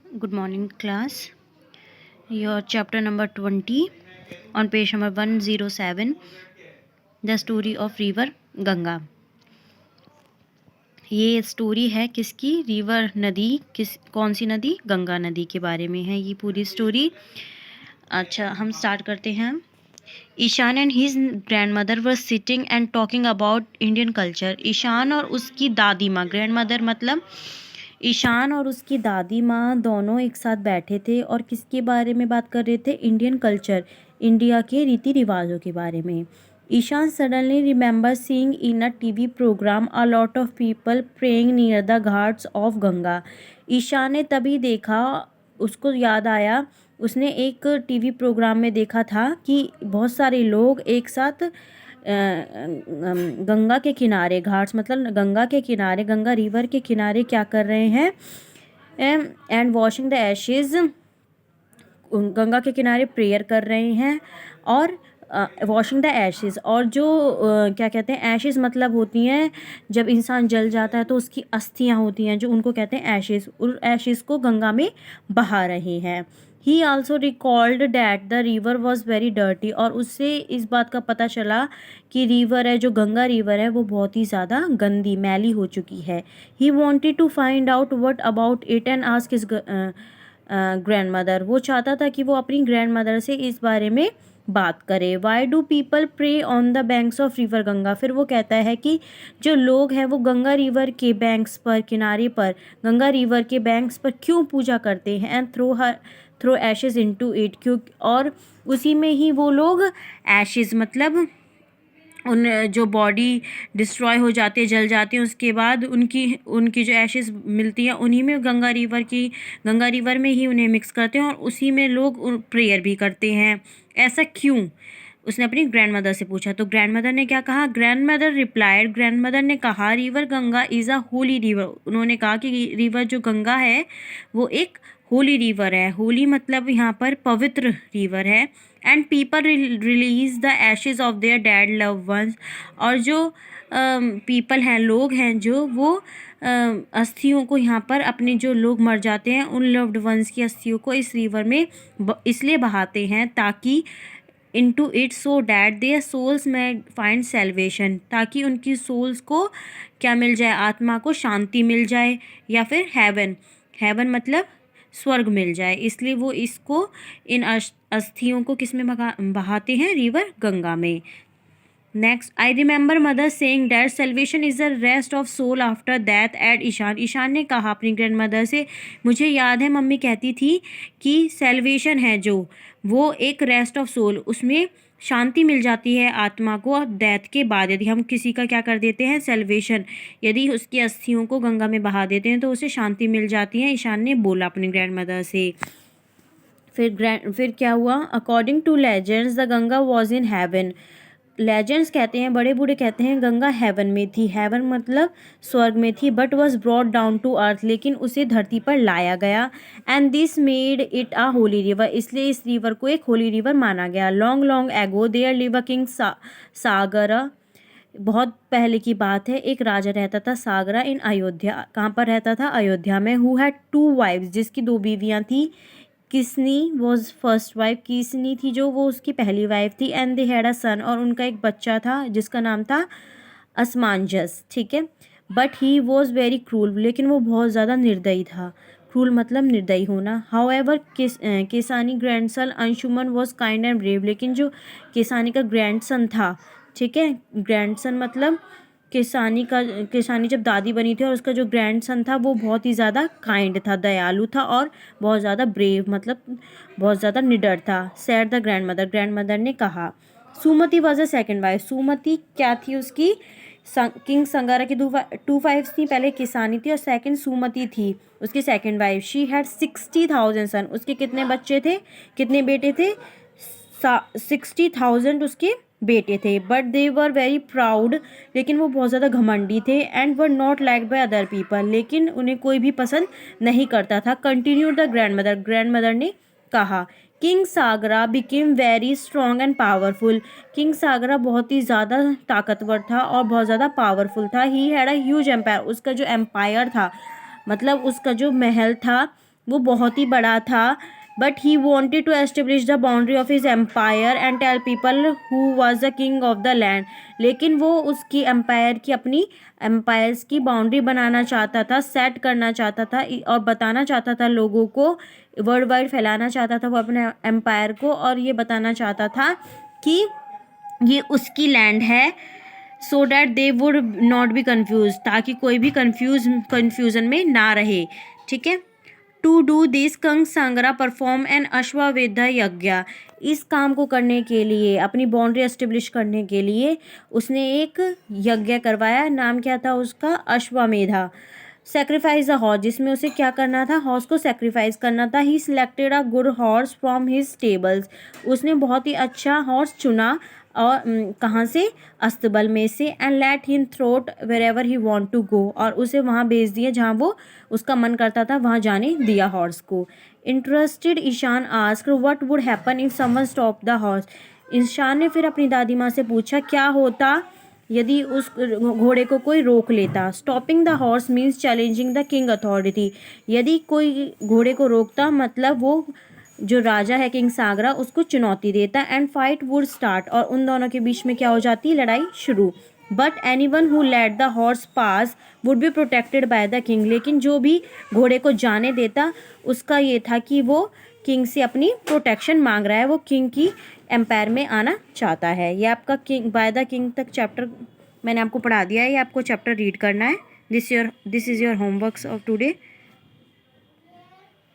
Good morning, class. Your chapter number 20 on page number 107, The Story of River Ganga. ये story है किसकी? River नदी। कौन सी नदी? गंगा नदी के बारे में है ये पूरी स्टोरी। अच्छा, हम स्टार्ट करते हैं। Ishaan and his grandmother were sitting and talking about Indian culture. Ishaan और उसकी दादी माँ, ग्रैंड मदर मतलब ईशान और उसकी दादी माँ दोनों एक साथ बैठे थे और किसके बारे में बात कर रहे थे? इंडियन कल्चर, इंडिया के रीति रिवाजों के बारे में। Ishaan suddenly remember seeing in a TV programme a lot of people praying near the ghats of Ganga. Ishaan ने तभी देखा, उसको याद आया, उसने एक टीवी प्रोग्राम में देखा था कि बहुत सारे लोग एक साथ गंगा के किनारे, घाट्स मतलब गंगा के किनारे, गंगा रिवर के किनारे क्या कर रहे हैं? And washing the Ashes, Ganga के किनारे प्रेयर कर रहे हैं। और वॉशिंग द एशेज़, और जो क्या कहते हैं, एशेज़ मतलब होती हैं जब इंसान जल जाता है तो उसकी अस्थियां होती हैं, जो उनको कहते हैं एशेज़। उन एशेज़ को गंगा में बहा रहे हैं। ही also recalled that the river was very dirty, और उससे इस बात का पता चला कि रिवर है, जो गंगा रिवर है, वो बहुत ही ज़्यादा गंदी, मैली हो चुकी है। He wanted to find out what about it and ask his grandmother. वो चाहता था कि वो अपनी ग्रैंड मदर से इस बारे में बात करे। Why do people pray on the banks of river Ganga. फिर वो कहता है कि जो लोग हैं वो गंगा रिवर के बैंक्स पर, किनारे पर, गंगा रिवर के बैंक्स पर क्यों पूजा करते हैं? And throw ashes into it, क्यों, और उसी में ही वो लोग एशेज मतलब उन जो बॉडी डिस्ट्रॉय हो जाती है, जल जाती है, उसके बाद उनकी उनकी जो एशेज़ मिलती हैं उन्हीं में गंगा रिवर में ही उन्हें मिक्स करते हैं और उसी में लोग प्रेयर भी करते हैं। ऐसा क्यों? उसने अपनी ग्रैंड मदर से पूछा। तो ग्रैंड मदर ने क्या कहा? Grand mother replied, grand mother ने कहा, river Ganga is a holy river. उन्होंने कहा कि रिवर जो गंगा है वो एक होली रिवर है। होली मतलब यहाँ पर पवित्र रिवर है। And people release the ashes of their dead loved ones, और जो पीपल हैं, लोग हैं, जो वो अस्थियों को यहाँ पर, अपने जो लोग मर जाते हैं उन लव्ड वंस की अस्थियों को इस रिवर में इसलिए बहाते हैं ताकि into it so that their souls may find salvation, ताकि उनकी सोल्स को क्या मिल जाए? आत्मा को शांति मिल जाए, या फिर हेवन, हेवन मतलब स्वर्ग मिल जाए। इसलिए वो इसको, इन अस्थियों को किस में बहाते हैं? रिवर गंगा में। Next, I remember mother saying that salvation is the rest of soul after death at Ishaan. Ishaan ने कहा अपनी ग्रैंड मदर से, मुझे याद है मम्मी कहती थी कि सेल्वेशन है जो, वो एक रेस्ट ऑफ सोल, उसमें शांति मिल जाती है आत्मा को डेथ के बाद। यदि हम किसी का क्या कर देते हैं? सेल्वेशन, यदि उसकी अस्थियों को गंगा में बहा देते हैं तो उसे शांति मिल जाती है, ईशान ने बोला अपनी ग्रैंड मदर से। फिर क्या हुआ? According to legends the Ganga was in heaven. Legends कहते हैं, बड़े बूढ़े कहते हैं, गंगा हेवन में थी। हेवन मतलब स्वर्ग में थी। But was brought down to earth, लेकिन उसे धरती पर लाया गया। And this made it a holy river, इसलिए इस रिवर को एक होली रिवर माना गया। Long long ago there live a king Sagara. बहुत पहले की बात है, एक राजा रहता था सागरा इन अयोध्या। कहाँ पर रहता था? अयोध्या में। हु हैड 2 वाइफ्स, जिसकी 2 बीवियाँ थी। Kisni was first wife, Kisni थी जो, वो उसकी पहली वाइफ थी। एंड दे हैड अ सन, और उनका एक बच्चा था जिसका नाम था असमांजस। ठीक है। But he was very cruel, लेकिन वो बहुत ज़्यादा निर्दयी था। क्रूल मतलब निर्दयी होना। However Kesani grandson Anshuman was kind and brave, लेकिन जो केसानी का ग्रैंडसन था, ठीक है, ग्रैंडसन मतलब केसानी जब दादी बनी थी और उसका जो ग्रैंडसन था वो बहुत ही ज़्यादा काइंड था, दयालु था, और बहुत ज़्यादा ब्रेव मतलब बहुत ज़्यादा निडर था। सैड द ग्रैंड मदर ने कहा। सुमति वॉज अ सेकेंड वाइफ। सुमति क्या थी उसकी? किंग संगारा की 2 वाइफ्स थी। पहले किसानी थी और सेकंड सुमति थी उसकी सेकंड वाइफ। शी हैड 60,000 सन। उसके कितने बच्चे थे? कितने बेटे थे? 60,000 उसके बेटे थे। But they were very proud, लेकिन वो बहुत ज़्यादा घमंडी थे। And were not like by other people, लेकिन उन्हें कोई भी पसंद नहीं करता था। कंटिन्यू द ग्रैंड मदर ने कहा। किंग सागरा became very strong and powerful. King Sagara बहुत ही ज़्यादा ताकतवर था और बहुत ज़्यादा पावरफुल था। He had a huge empire. उसका जो एम्पायर था, मतलब उसका जो महल था, वो बहुत ही बड़ा था, but he wanted to establish the boundary of his empire and tell people who was the king of the land. लेकिन वो उसकी एम्पायर की, अपनी एम्पायर्स की बाउंड्री बनाना चाहता था, सेट करना चाहता था और बताना चाहता था लोगों को, वर्ल्ड वाइड फैलाना चाहता था वो अपने एम्पायर को, और ये बताना चाहता था कि ये उसकी लैंड है, so that they would not be confuse, ताकि कोई भी कन्फ्यूज़न में ना रहे। ठीक है। To do this king Sagara perform an Ashwamedha yagya. इस काम को करने के लिए, अपनी बाउंड्री एस्टेब्लिश करने के लिए उसने एक यज्ञ करवाया। नाम क्या था उसका? अश्वमेधा। सेक्रीफाइस द हॉर्स, जिसमें उसे क्या करना था? हॉर्स को सेक्रीफाइस करना था। He selected a good horse from his stables. उसने बहुत ही अच्छा हॉर्स चुना, और कहाँ से? अस्तबल में से। And let him trot wherever he want to go, और उसे वहाँ भेज दिया जहाँ वो उसका मन करता था वहाँ जाने दिया हॉर्स को। Interested Ishan asked what would happen if someone stop the horse. Ishan ने फिर अपनी दादी माँ से पूछा क्या होता यदि उस घोड़े को कोई रोक लेता। Stopping the horse means challenging the king authority. यदि कोई घोड़े को रोकता मतलब वो जो राजा है किंग सांगरा उसको चुनौती देता। एंड फाइट वुड स्टार्ट, और उन दोनों के बीच में क्या हो जाती? लड़ाई शुरू। But any one who let the horse pass would be protected by the king. लेकिन जो भी घोड़े को जाने देता उसका ये था कि वो किंग से अपनी प्रोटेक्शन मांग रहा है, वो किंग की एम्पायर में आना चाहता है। ये आपका किंग बाय द किंग तक चैप्टर मैंने आपको पढ़ा दिया है, ये आपको चैप्टर रीड करना है। This is your homeworks of today.